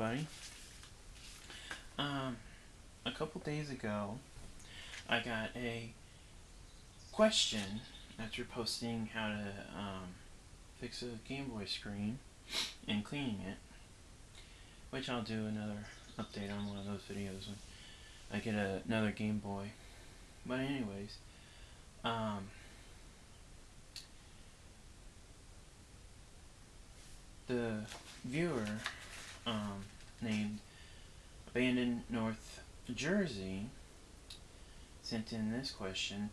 everybody. A couple days ago, I got a question after posting how to fix a Game Boy screen and cleaning it, which I'll do another update on one of those videos when I get another Game Boy. But anyways, the viewer named Abandoned North Jersey sent in this question.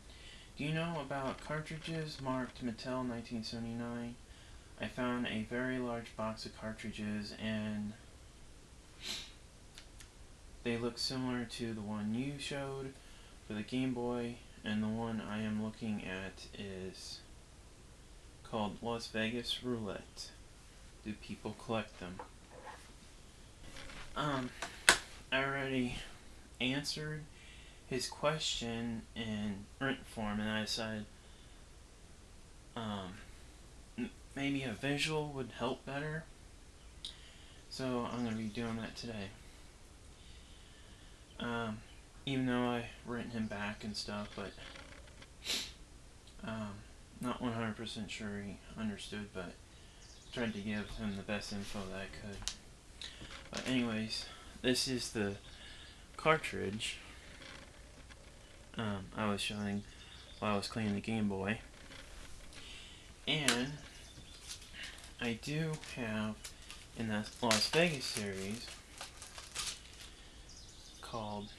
Do you know about cartridges marked Mattel 1979? I found a very large box of cartridges and they look similar to the one you showed for the Game Boy, and the one I am looking at is called Las Vegas Roulette. Do people collect them? I already answered his question in print form, and I decided maybe a visual would help better. So I'm going to be doing that today. Even though I've written him back and stuff, but not 100% sure he understood, but tried to give him the best info that I could. But anyways, this is the cartridge I was showing while I was cleaning the Game Boy. And I do have in the Las Vegas series called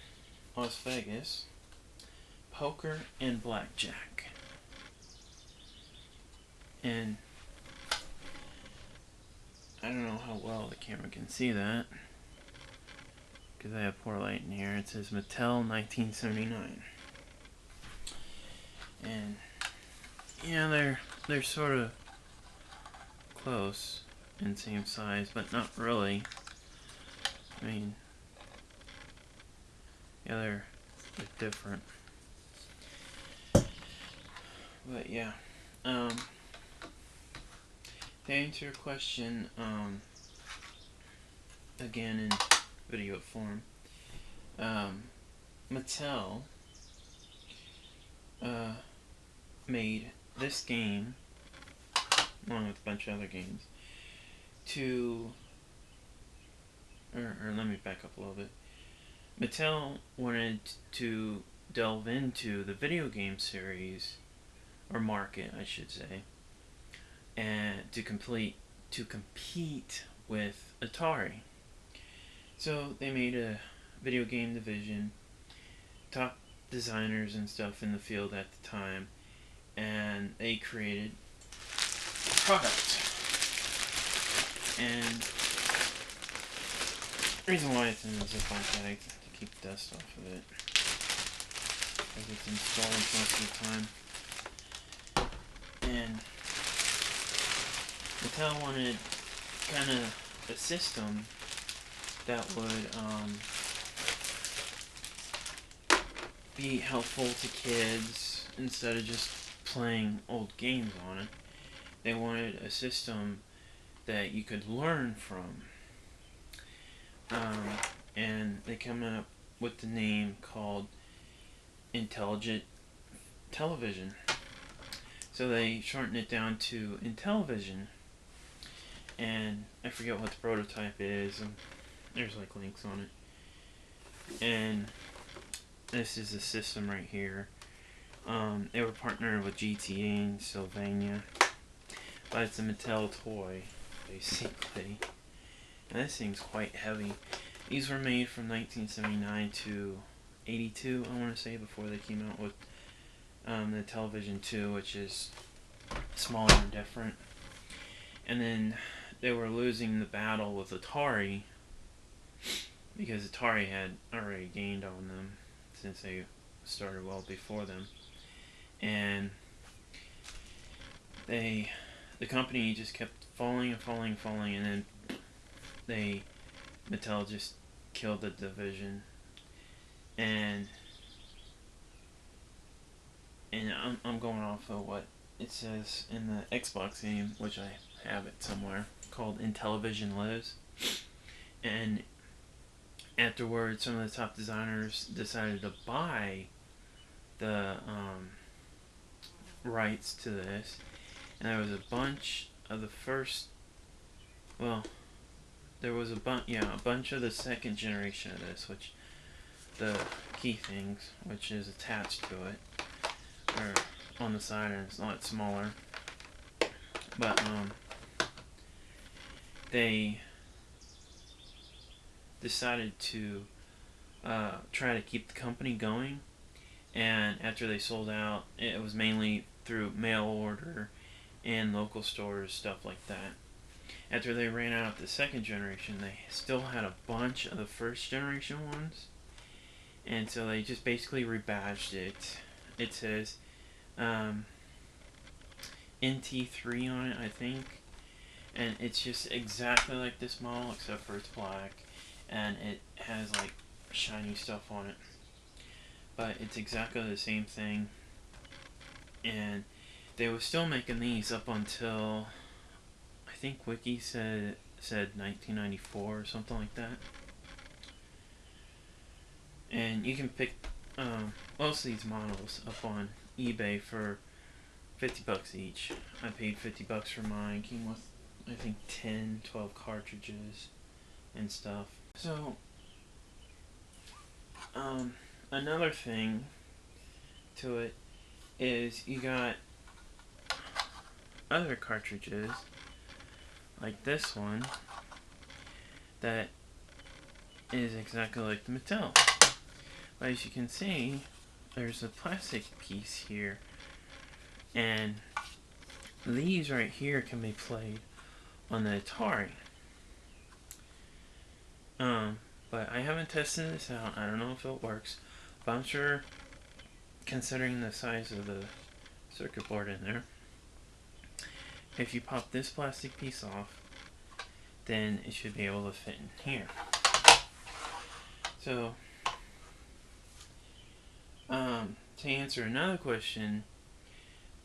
Las Vegas Poker and Blackjack. And I don't know how well the camera can see that because I have poor light in here. It says Mattel 1979. And yeah, they're sort of close in same size, but not really. I mean, yeah, they're different. But yeah, to answer your question, again in video form, Mattel made this game, along with a bunch of other games, or let me back up a little bit. Mattel wanted to delve into the video game series, or market, I should say, and to compete with Atari. So they made a video game division, top designers and stuff in the field at the time, and they created a product. And the reason why it's in a Ziploc bag to keep the dust off of it, because it's installed most of the time. And Mattel wanted kind of a system that would be helpful to kids instead of just playing old games on it. They wanted a system that you could learn from. And they came up with the name called Intelligent Television. So they shortened it down to Intellivision. And I forget what the prototype is. There's like links on it. And this is the system right here. They were partnered with GTA in Sylvania. But it's a Mattel toy, basically. And this thing's quite heavy. These were made from 1979 to 82, I want to say, before they came out with the Television 2, which is smaller and different. And then they were losing the battle with Atari because Atari had already gained on them since they started well before them. And the company just kept falling, and then Mattel just killed the division. And I'm going off of what it says in the Xbox game, which I have it somewhere, called Intellivision Lives. And afterwards, some of the top designers decided to buy the rights to this, and there was a bunch of the first. Well, there was a bunch of the second generation of this, which the key things, which is attached to it, or on the side, and it's a lot smaller. But they decided to try to keep the company going, and after they sold out, it was mainly through mail order and local stores, stuff like that. After they ran out of the second generation, they still had a bunch of the first generation ones, and so they just basically rebadged it. It says NT3 on it, I think, and it's just exactly like this model except for it's black, and it has like shiny stuff on it, but it's exactly the same thing. And they were still making these up until, I think Wiki said 1994 or something like that. And you can pick most of these models up on eBay for $50 each. I paid $50 for mine. Came with, I think, 10, 12 cartridges and stuff. So another thing to it is you got other cartridges like this one that is exactly like the Mattel. But as you can see, there's a plastic piece here, and these right here can be played on the Atari. But I haven't tested this out. I don't know if it works, but I'm sure, considering the size of the circuit board in there, if you pop this plastic piece off, then it should be able to fit in here. So, to answer another question,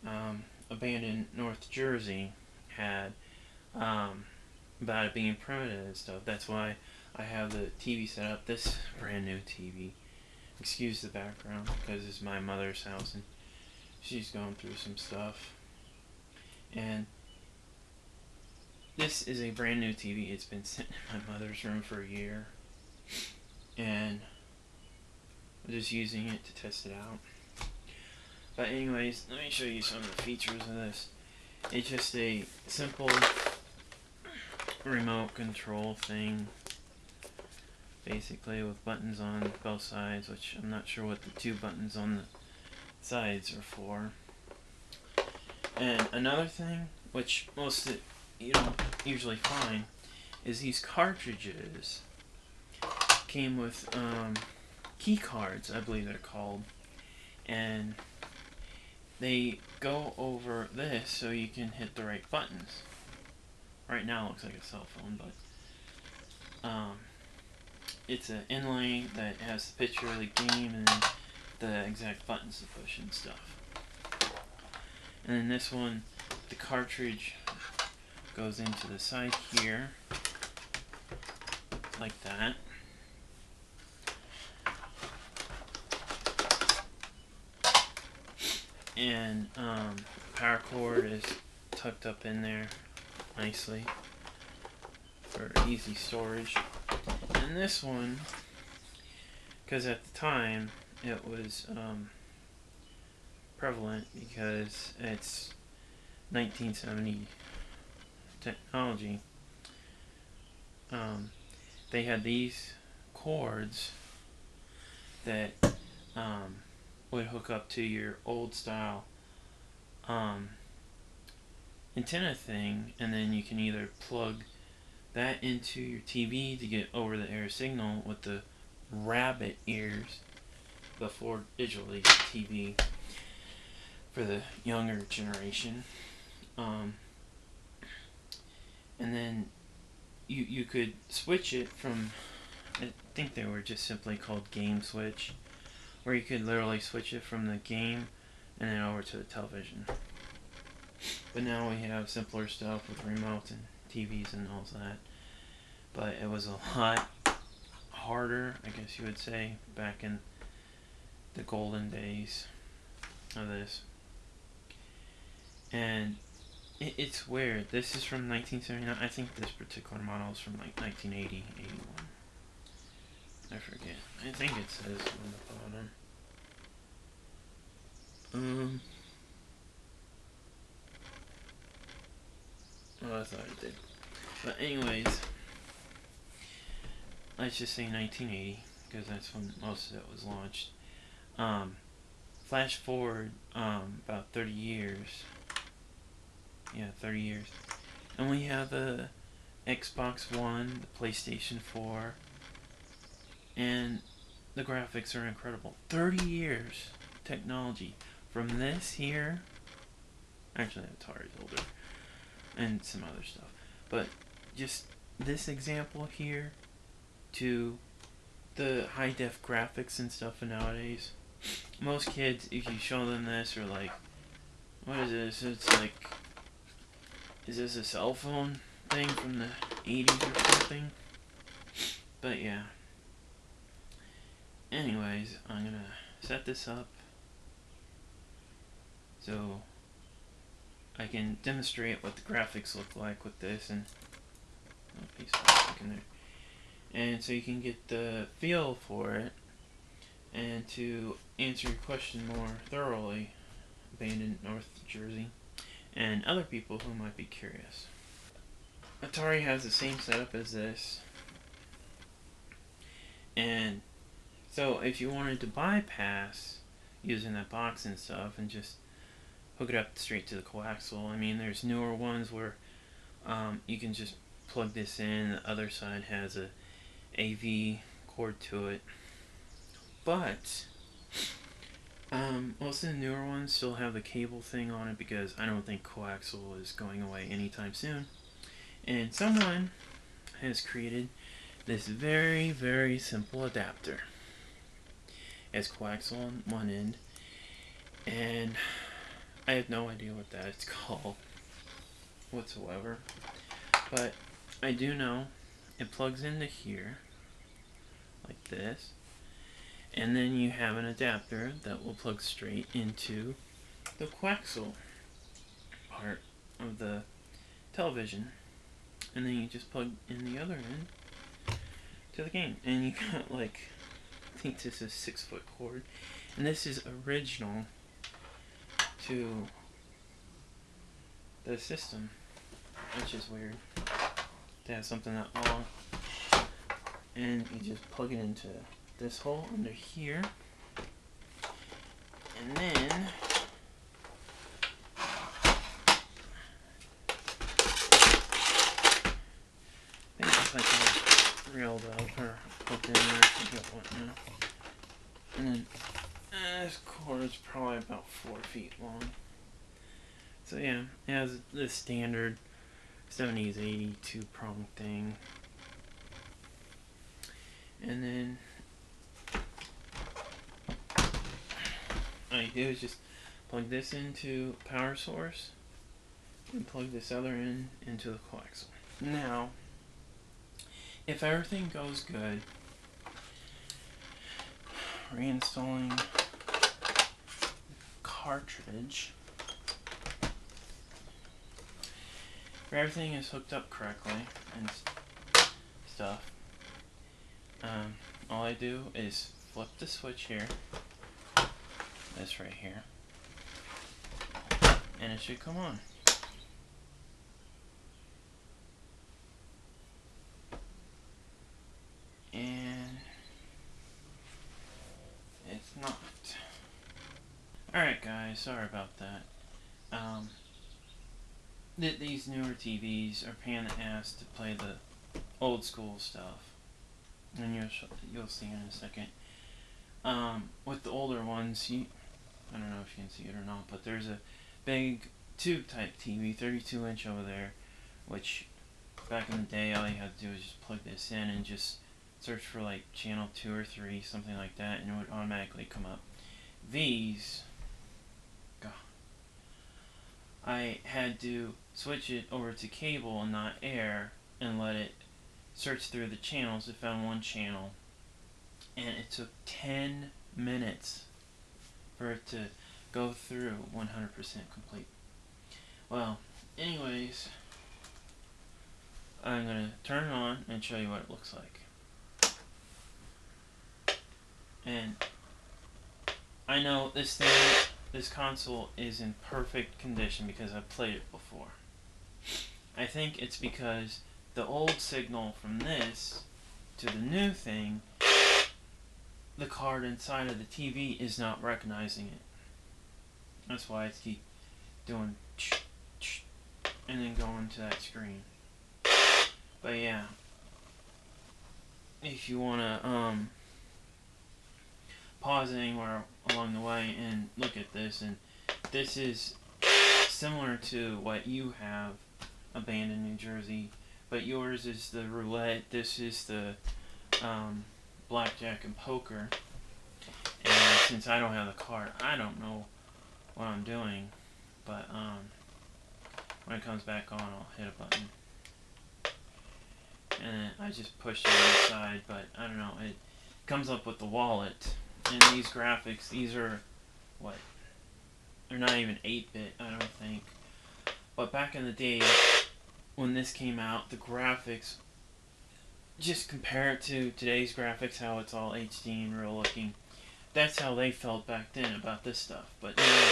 a band in North Jersey had about it being primitive and stuff. That's why I have the TV set up. This brand new TV. Excuse the background because it's my mother's house and she's going through some stuff. And this is a brand new TV. It's been sitting in my mother's room for a year, and I'm just using it to test it out. But anyways, let me show you some of the features of this. It's just a simple remote control thing, basically, with buttons on both sides, which I'm not sure what the two buttons on the sides are for. And another thing, which most of you don't usually find, is these cartridges came with key cards, I believe they're called, and they go over this so you can hit the right buttons. Right now it looks like a cell phone, but it's an inlay that has the picture of the game and the exact buttons to push and stuff. And then this one, the cartridge goes into the side here, like that. And power cord is tucked up in there nicely for easy storage. And this one, because at the time it was prevalent because it's 1970 technology, they had these cords that would hook up to your old style antenna thing, and then you can either plug that into your TV to get over the air signal with the rabbit ears, before digitally TV for the younger generation, and then you could switch it from, I think they were just simply called game switch, where you could literally switch it from the game and then over to the television. But now we have simpler stuff with remotes and TVs and all that. but it was a lot harder, I guess you would say, back in the golden days of this. And it's weird. This is from 1979. I think this particular model is from like 1980, 81. I forget. I think it says on the bottom. Oh, I thought it did. But anyways, let's just say 1980, because that's when most of it was launched. Flash forward about 30 years. Yeah, 30 years. And we have the Xbox One, the PlayStation 4, and the graphics are incredible. 30 years technology from this here. Actually, Atari's older, and some other stuff. But just this example here to the high def graphics and stuff nowadays. Most kids, if you show them this, are like, what is this? It's like, is this a cell phone thing from the 80s or something? But yeah. Anyways, I'm gonna set this up so I can demonstrate what the graphics look like with this, and a piece of plastic in there. And so you can get the feel for it, and to answer your question more thoroughly, Abandoned North Jersey, and other people who might be curious. Atari has the same setup as this, and so if you wanted to bypass using that box and stuff and just hook it up straight to the coaxial, I mean, there's newer ones where you can just plug this in. The other side has a AV cord to it, but most of the newer ones still have the cable thing on it, because I don't think coaxial is going away anytime soon. And someone has created this very, very simple adapter. It's coaxial on one end, and I have no idea what that is called whatsoever, but I do know it plugs into here like this, and then you have an adapter that will plug straight into the coaxial part of the television, and then you just plug in the other end to the game, and you got like, I think this is 6-foot cord, and this is original to the system, which is weird to have something that long. And you just plug it into this hole under here, and then I think it's like a reeled out or hooked in there, I forget what now. And then this cord is probably about 4 feet long. So yeah, it has the standard 70s 82 prong thing. And then all you do is just plug this into power source and plug this other end into the coaxial. Now, if everything goes good, reinstalling cartridge, if everything is hooked up correctly and stuff, all I do is flip the switch here, this right here, and it should come on. And it's not. Alright guys, sorry about that. These newer TVs are pain in the ass to play the old school stuff, and you'll see in a second. With the older ones, I don't know if you can see it or not, but there's a big tube type TV, 32-inch over there, which back in the day all you had to do was just plug this in and just search for like channel 2 or 3, something like that, and it would automatically come up. These, God, I had to switch it over to cable and not air, and let it searched through the channels. It found one channel, and it took 10 minutes for it to go through 100% complete. Well, anyways, I'm going to turn it on and show you what it looks like. And I know this console is in perfect condition because I've played it before. I think it's because the old signal from this to the new thing, the card inside of the TV is not recognizing it. That's why I keep doing and then going to that screen. But yeah, if you want to pause it anywhere along the way and look at this, and this is similar to what you have, Abandoned New Jersey, but yours is the roulette, this is the blackjack and poker. And since I don't have the card, I don't know what I'm doing, but when it comes back on, I'll hit a button. And I just pushed it inside, but I don't know, it comes up with the wallet. And these graphics, these are, what, they're not even 8-bit, I don't think. But back in the day, when this came out, the graphics, just compare it to today's graphics, how it's all HD and real looking. That's how they felt back then about this stuff. But now,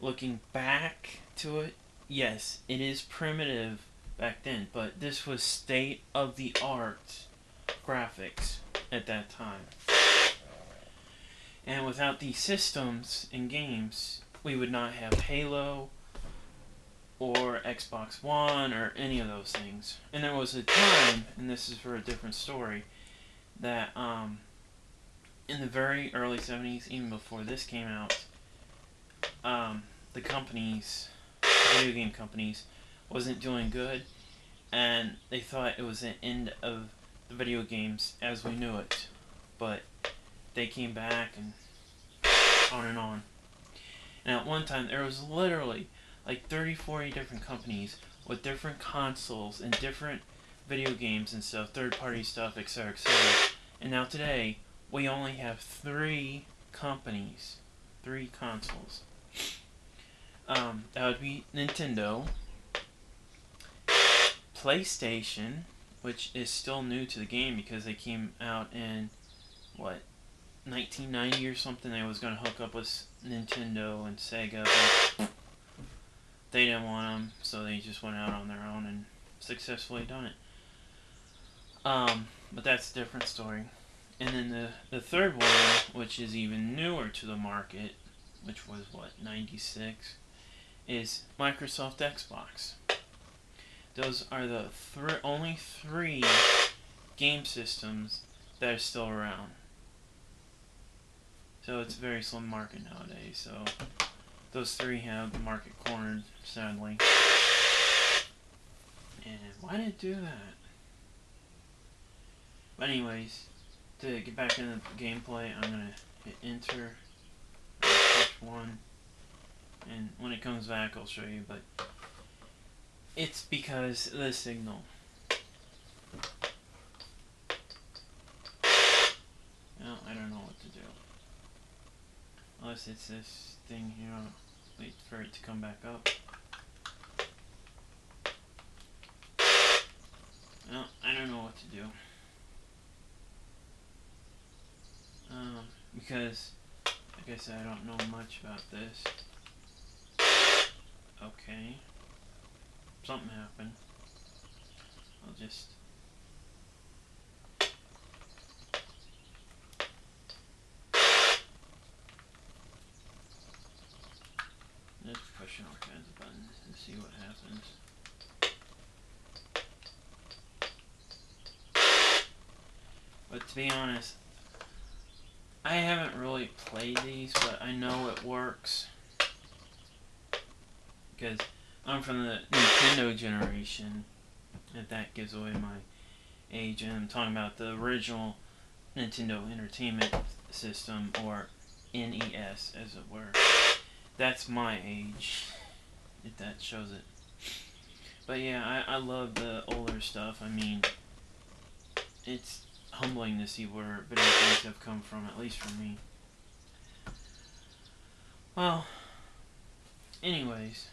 looking back to it, yes, it is primitive back then, but this was state-of-the-art graphics at that time. And without these systems and games, we would not have Halo or Xbox One or any of those things. And there was a time, and this is for a different story, that in the very early 70s, even before this came out, the companies, video game companies, wasn't doing good, and they thought it was the end of the video games as we knew it. But they came back and on and on. And at one time, there was literally like 30, 40 different companies with different consoles and different video games and stuff, third-party stuff, etc., etc. And now today, we only have 3 companies, 3 consoles. That would be Nintendo, PlayStation, which is still new to the game because they came out in, what, 1990 or something. They was going to hook up with Nintendo and Sega, but they didn't want them, so they just went out on their own and successfully done it. But that's a different story. And then the third one, which is even newer to the market, which was, what, 96, is Microsoft Xbox. Those are the only 3 game systems that are still around. So it's a very slim market nowadays, so those 3 have the market cornered, sadly. And why did it do that? But anyways, to get back into the gameplay, I'm going to hit enter, push 1, and when it comes back I'll show you, but it's because of the signal. Well, I don't know what to do. Unless it's this thing here, I'll wait for it to come back up. Well, I don't know what to do. Because, like I said, I don't know much about this. Okay. Something happened. I'll just... pushing all kinds of buttons and see what happens. But to be honest, I haven't really played these, but I know it works. Because I'm from the Nintendo generation, if that gives away my age, and I'm talking about the original Nintendo Entertainment System, or NES as it were. That's my age, if that shows it. But yeah, I love the older stuff. I mean, it's humbling to see where video games have come from, at least for me. Well, anyways.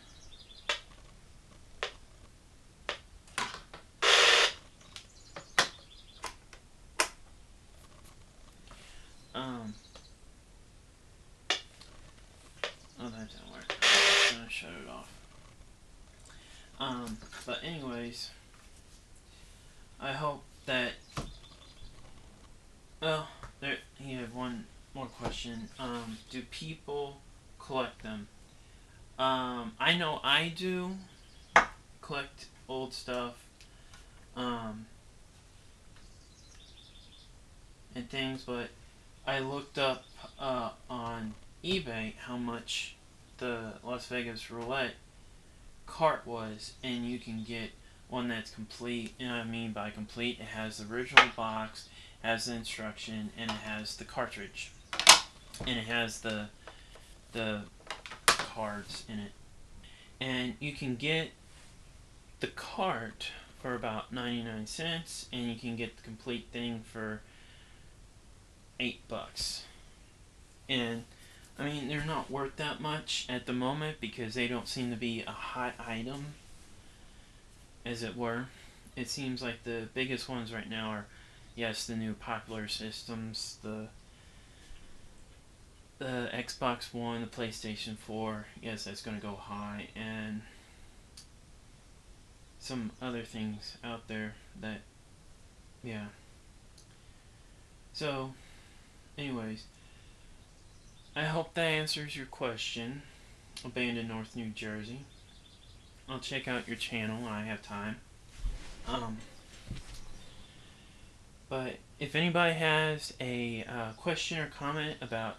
Oh, that didn't work. I'm just gonna shut it off. But anyways, I hope that. Well, there. You have one more question. Do people collect them? I know I do collect old stuff. And things, but I looked up on eBay how much the Las Vegas roulette cart was, and you can get one that's complete. You know what I mean by complete? It has the original box, has the instruction, and it has the cartridge, and it has the cards in it. And you can get the cart for about 99 cents, and you can get the complete thing for $8. And I mean, they're not worth that much at the moment because they don't seem to be a hot item, as it were. It seems like the biggest ones right now are, yes, the new popular systems, the Xbox One, the PlayStation 4, yes, that's going to go high, and some other things out there that, yeah. So, anyways, I hope that answers your question. Abandoned North New Jersey. I'll check out your channel when I have time. But if anybody has a question or comment about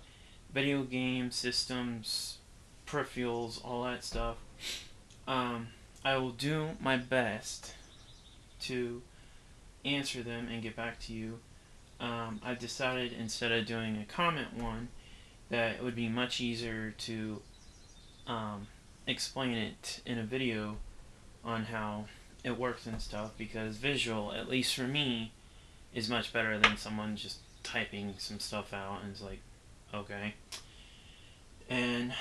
video game systems, peripherals, all that stuff, I will do my best to answer them and get back to you. I've decided, instead of doing a comment one, that it would be much easier to explain it in a video on how it works and stuff, because visual, at least for me, is much better than someone just typing some stuff out and it's like, okay. And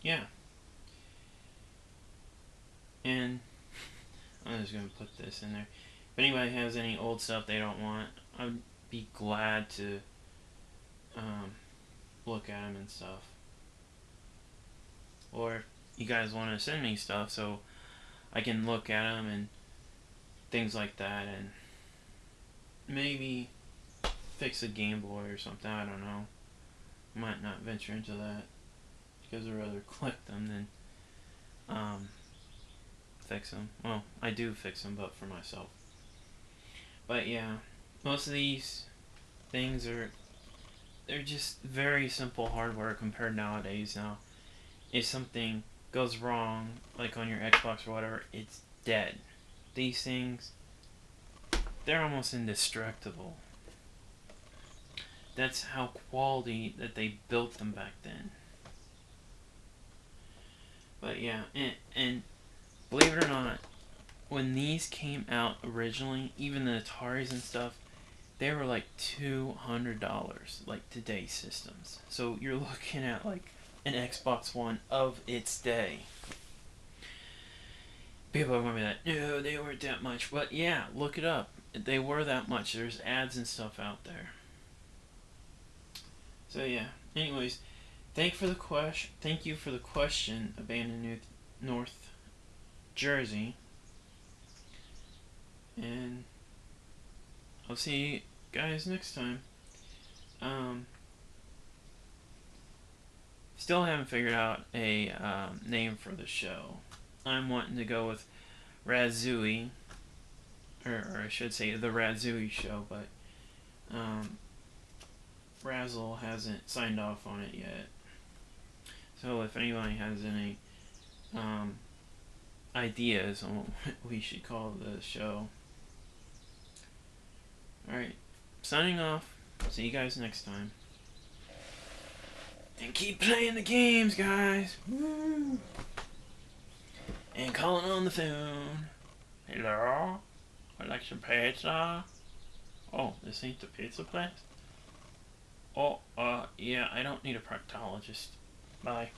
yeah. And I'm just gonna put this in there. If anybody has any old stuff they don't want, I'd be glad to look at them and stuff. Or if you guys want to send me stuff so I can look at them and things like that, and maybe fix a Game Boy or something, I don't know. Might not venture into that because I'd rather collect them than fix them. Well, I do fix them, but for myself. But yeah, most of these things they're just very simple hardware compared nowadays. Now, if something goes wrong, like on your Xbox or whatever, it's dead. These things, they're almost indestructible. That's how quality that they built them back then. But yeah, and believe it or not, when these came out originally, even the Ataris and stuff, they were like $200, like today's systems. So you're looking at like an Xbox One of its day. People are going to be like, no, they weren't that much. But yeah, look it up. They were that much. There's ads and stuff out there. So yeah. Anyways, thank you for the question, Abandoned North Jersey. And I'll see you guys next time. Still haven't figured out a name for the show. I'm wanting to go with Razooey, or I should say the Razooey Show, but Razzle hasn't signed off on it yet. So if anybody has any ideas on what we should call the show. Alright, signing off. See you guys next time. And keep playing the games, guys. Woo! And calling on the phone. Hello? I'd like some pizza. Oh, this ain't the pizza place? Oh, yeah, I don't need a proctologist. Bye.